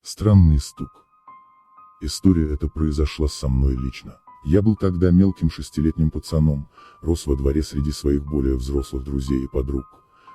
Странный стук. История эта произошла со мной лично. Я был тогда мелким 6-летним пацаном, рос во дворе среди своих более взрослых друзей и подруг,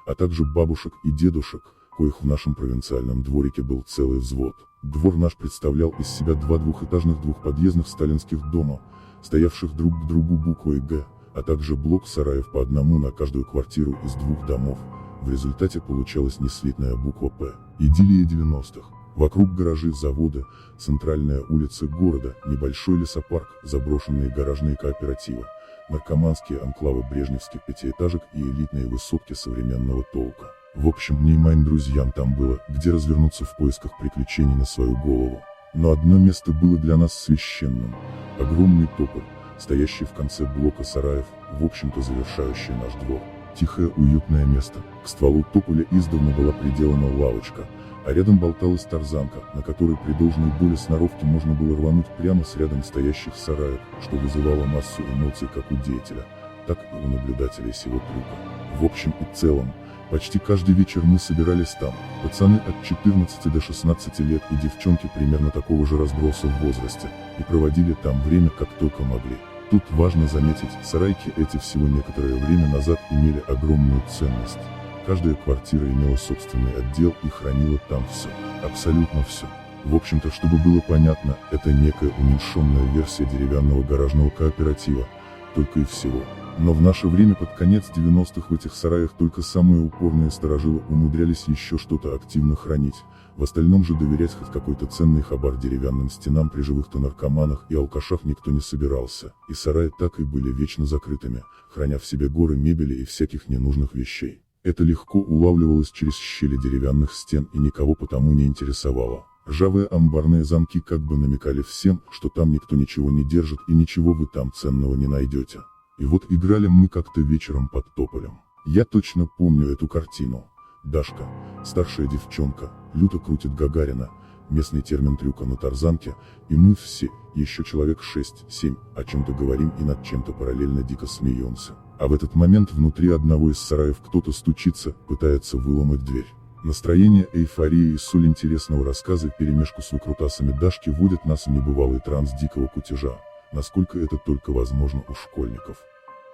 а также бабушек и дедушек, коих в нашем провинциальном дворике был целый взвод. Двор наш представлял из себя два двухэтажных двухподъездных сталинских дома, стоявших друг к другу буквой «Г», а также блок сараев по одному на каждую квартиру из двух домов. В результате получалась неслитная буква «П». Идиллия 90-х. Вокруг гаражи, заводы, центральная улица города, небольшой лесопарк, заброшенные гаражные кооперативы, наркоманские анклавы брежневских пятиэтажек и элитные высотки современного толка. В общем, мне и моим друзьям там было, где развернуться в поисках приключений на свою голову. Но одно место было для нас священным. Огромный тополь, стоящий в конце блока сараев, в общем-то завершающий наш двор. Тихое, уютное место. К стволу тополя издавна была приделана лавочка, а рядом болталась тарзанка, на которой при должной доле сноровки можно было рвануть прямо с рядом стоящих сараев, что вызывало массу эмоций как у деятеля, так и у наблюдателей сего трюка. В общем и целом, почти каждый вечер мы собирались там, пацаны от 14 до 16 лет и девчонки примерно такого же разброса в возрасте, и проводили там время как только могли. Тут важно заметить, сарайки эти всего некоторое время назад имели огромную ценность. Каждая квартира имела собственный отдел и хранила там все, абсолютно все. В общем-то, чтобы было понятно, это некая уменьшенная версия деревянного гаражного кооператива, только и всего. Но в наше время под конец 90-х в этих сараях только самые упорные старожилы умудрялись еще что-то активно хранить, в остальном же доверять хоть какой-то ценный хабар деревянным стенам при живых-то наркоманах и алкашах никто не собирался, и сараи так и были вечно закрытыми, храня в себе горы мебели и всяких ненужных вещей. Это легко улавливалось через щели деревянных стен и никого потому не интересовало. Ржавые амбарные замки как бы намекали всем, что там никто ничего не держит и ничего вы там ценного не найдете. И вот играли мы как-то вечером под тополем. Я точно помню эту картину. Дашка, старшая девчонка, люто крутит Гагарина, местный термин трюка на тарзанке, и мы все, еще человек 6-7, о чем-то говорим и над чем-то параллельно дико смеемся. А в этот момент внутри одного из сараев кто-то стучится, пытается выломать дверь. Настроение, эйфория и соль интересного рассказа вперемешку с выкрутасами Дашки вводят нас в небывалый транс дикого кутежа, насколько это только возможно у школьников.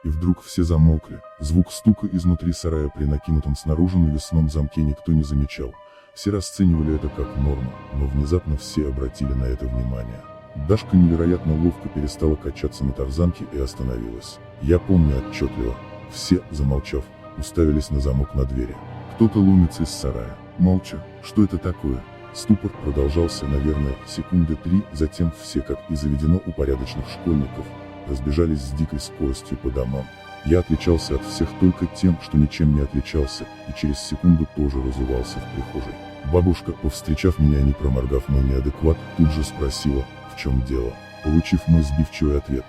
И вдруг все замолкли. Звук стука изнутри сарая при накинутом снаружи навесном замке никто не замечал. Все расценивали это как норму, но внезапно все обратили на это внимание. Дашка невероятно ловко перестала качаться на тарзанке и остановилась. Я помню отчетливо. Все, замолчав, уставились на замок на двери. Кто-то ломится из сарая. Молча. Что это такое? Ступор продолжался, наверное, секунды 3, затем все, как и заведено у порядочных школьников, разбежались с дикой скоростью по домам. Я отличался от всех только тем, что ничем не отличался, и через секунду тоже разувался в прихожей. Бабушка, повстречав меня и не проморгав мой неадекват, тут же спросила, в чем дело. Получив мой сбивчивый ответ,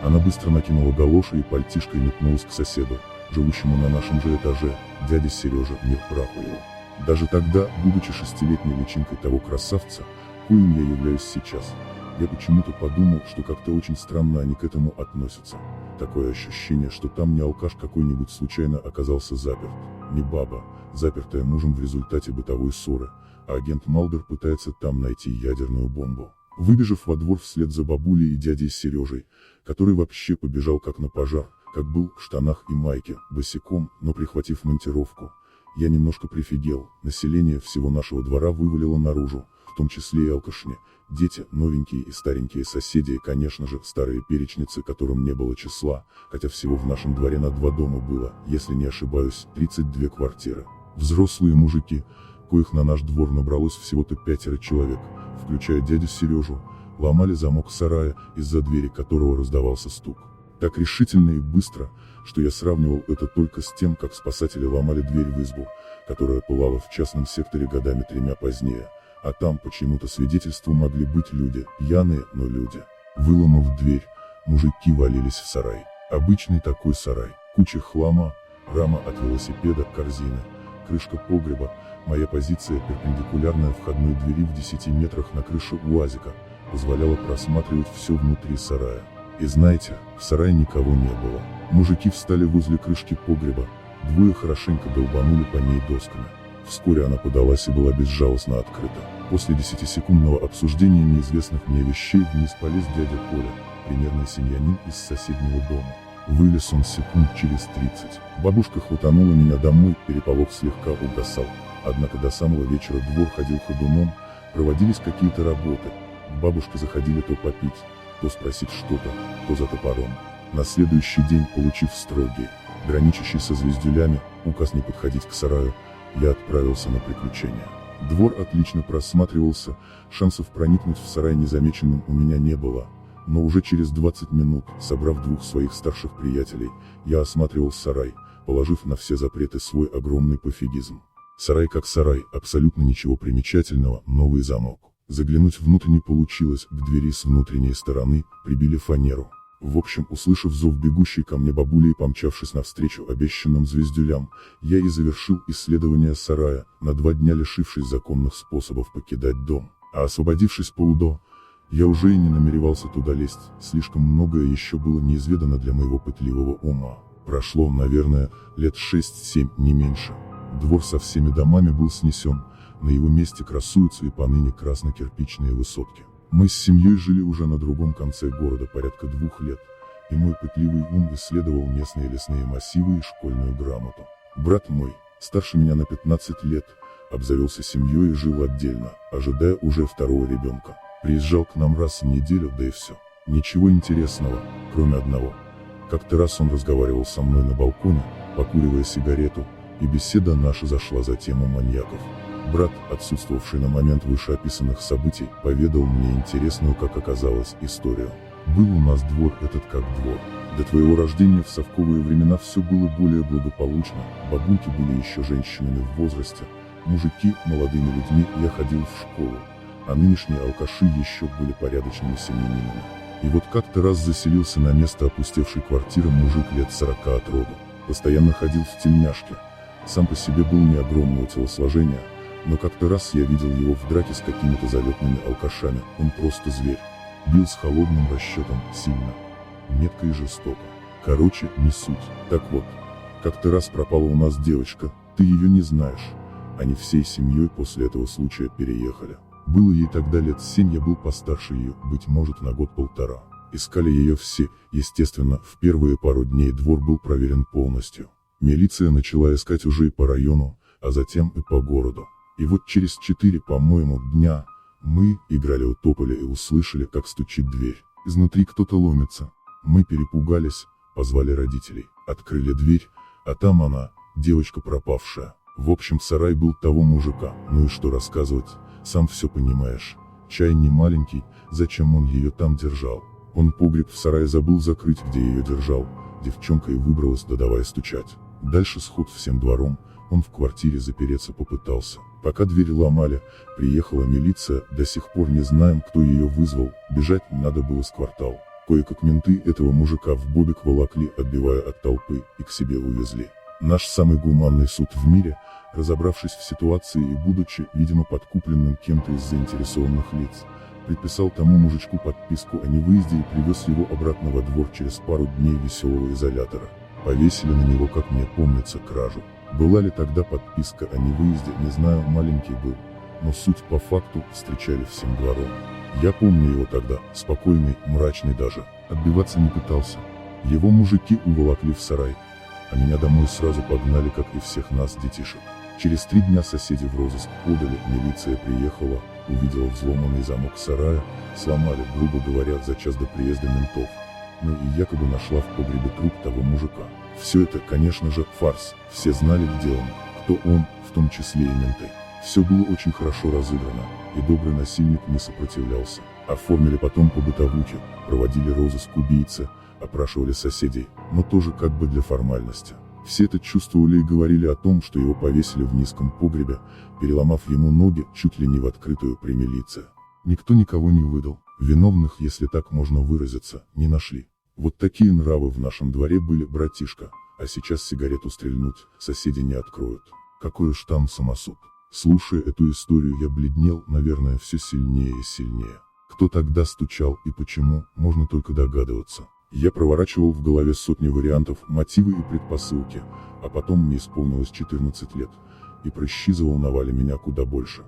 она быстро накинула галоши и пальтишкой метнулась к соседу, живущему на нашем же этаже, дяде Сереже, мир праху его. Даже тогда, будучи 6-летней личинкой того красавца, коим я являюсь сейчас, я почему-то подумал, что как-то очень странно они к этому относятся. Такое ощущение, что там не алкаш какой-нибудь случайно оказался заперт, не баба, запертая мужем в результате бытовой ссоры, а агент Малдер пытается там найти ядерную бомбу. Выбежав во двор вслед за бабулей и дядей Сережей, который вообще побежал как на пожар, как был в штанах и майке, босиком, но прихватив монтировку, я немножко прифигел. Население всего нашего двора вывалило наружу, в том числе и алкашни, дети, новенькие и старенькие соседи и, конечно же, старые перечницы, которым не было числа, хотя всего в нашем дворе на 2 дома было, если не ошибаюсь, 32 квартиры. Взрослые мужики, коих на наш двор набралось всего-то 5 человек, включая дядю Сережу, ломали замок сарая, из-за двери которого раздавался стук. Так решительно и быстро, что я сравнивал это только с тем, как спасатели ломали дверь в избу, которая пылала в частном секторе годами 3 позднее, а там почему-то свидетельством могли быть люди, пьяные, но люди. Выломав дверь, мужики валились в сарай. Обычный такой сарай, куча хлама, рама от велосипеда, корзины, крышка погреба, моя позиция перпендикулярная входной двери в 10 метрах на крыше УАЗика, позволяла просматривать все внутри сарая. И знаете, в сарае никого не было. Мужики встали возле крышки погреба, 2 хорошенько долбанули по ней досками. Вскоре она подалась и была безжалостно открыта. После 10-секундного обсуждения неизвестных мне вещей вниз полез дядя Коля, примерный семьянин из соседнего дома. Вылез он секунд через 30. Бабушка хватанула меня домой, переполох слегка угасал. Однако до самого вечера двор ходил ходуном, проводились какие-то работы. К бабушке заходили то попить, то спросить что-то, то за топором. На следующий день, получив строгий, граничащий со звездюлями, указ не подходить к сараю, я отправился на приключения. Двор отлично просматривался, шансов проникнуть в сарай незамеченным у меня не было. Но уже через 20 минут, собрав двух своих старших приятелей, я осматривал сарай, положив на все запреты свой огромный пофигизм. Сарай как сарай, абсолютно ничего примечательного, новый замок. Заглянуть внутрь не получилось, к двери с внутренней стороны прибили фанеру. В общем, услышав зов бегущей ко мне бабули и помчавшись навстречу обещанным звездюлям, я и завершил исследование сарая, на 2 дня лишившись законных способов покидать дом. А освободившись полудо, я уже и не намеревался туда лезть, слишком многое еще было неизведано для моего пытливого ума. Прошло, наверное, лет 6-7, не меньше. Двор со всеми домами был снесен, на его месте красуются и поныне красно-кирпичные высотки. Мы с семьей жили уже на другом конце города порядка 2 лет, и мой пытливый ум исследовал местные лесные массивы и школьную грамоту. Брат мой, старше меня на 15 лет, обзавелся семьей и жил отдельно, ожидая уже 2-го ребенка. Приезжал к нам раз в неделю, да и все. Ничего интересного, кроме одного. Как-то раз он разговаривал со мной на балконе, покуривая сигарету, и беседа наша зашла за тему маньяков. Брат, отсутствовавший на момент вышеописанных событий, поведал мне интересную, как оказалось, историю. Был у нас двор этот как двор. До твоего рождения в совковые времена все было более благополучно, бабульки были еще женщинами в возрасте, мужики – молодыми людьми, я ходил в школу, а нынешние алкаши еще были порядочными семьянинами. И вот как-то раз заселился на место опустевшей квартиры мужик лет 40 от роду. Постоянно ходил в тельняшке. Сам по себе был не огромного телосложения, но как-то раз я видел его в драке с какими-то залетными алкашами, он просто зверь. Бил с холодным расчетом, сильно, метко и жестоко. Короче, не суть. Так вот, как-то раз пропала у нас девочка, ты ее не знаешь. Они всей семьей после этого случая переехали. Было ей тогда лет 7, я был постарше ее, быть может на 1–1,5. Искали ее все, естественно, в первые пару дней двор был проверен полностью. Милиция начала искать уже и по району, а затем и по городу. И вот через 4, по-моему, дня, мы играли у тополя и услышали, как стучит дверь. Изнутри кто-то ломится. Мы перепугались, позвали родителей, открыли дверь, а там она, девочка пропавшая. В общем, сарай был того мужика, ну и что рассказывать, сам все понимаешь. Чай не маленький, зачем он ее там держал? Он погреб в сарае забыл закрыть, где ее держал, девчонка и выбралась, да давай стучать. Дальше сход всем двором, он в квартире запереться попытался. Пока дверь ломали, приехала милиция, до сих пор не знаем, кто ее вызвал, бежать надо было с квартала. Кое-как менты этого мужика в бобик волокли, отбивая от толпы, и к себе увезли. Наш самый гуманный суд в мире, разобравшись в ситуации и будучи, видимо, подкупленным кем-то из заинтересованных лиц, предписал тому мужичку подписку о невыезде и привез его обратно во двор через пару дней веселого изолятора. Повесили на него, как мне помнится, кражу. Была ли тогда подписка о невыезде, не знаю, маленький был, но суть по факту встречали всем двором. Я помню его тогда, спокойный, мрачный даже, отбиваться не пытался. Его мужики уволокли в сарай, а меня домой сразу погнали, как и всех нас, детишек. Через 3 дня соседи в розыск подали, милиция приехала, увидела взломанный замок сарая, сломали, грубо говоря, за час до приезда ментов. Ну и якобы нашла в погребе труп того мужика. Все это, конечно же, фарс, все знали, где он, кто он, в том числе и менты. Все было очень хорошо разыграно, и добрый насильник не сопротивлялся. Оформили потом по бытовухе, проводили розыск убийцы, опрашивали соседей, но тоже как бы для формальности. Все это чувствовали и говорили о том, что его повесили в низком погребе, переломав ему ноги чуть ли не в открытую при милиции. Никто никого не выдал, виновных, если так можно выразиться, не нашли. Вот такие нравы в нашем дворе были, братишка, а сейчас сигарету стрельнуть, соседи не откроют. Какой уж там самосуд. Слушая эту историю, я бледнел, наверное, все сильнее и сильнее. Кто тогда стучал и почему, можно только догадываться. Я проворачивал в голове сотни вариантов, мотивы и предпосылки, а потом мне исполнилось 14 лет, и прыщи заволновали меня куда больше.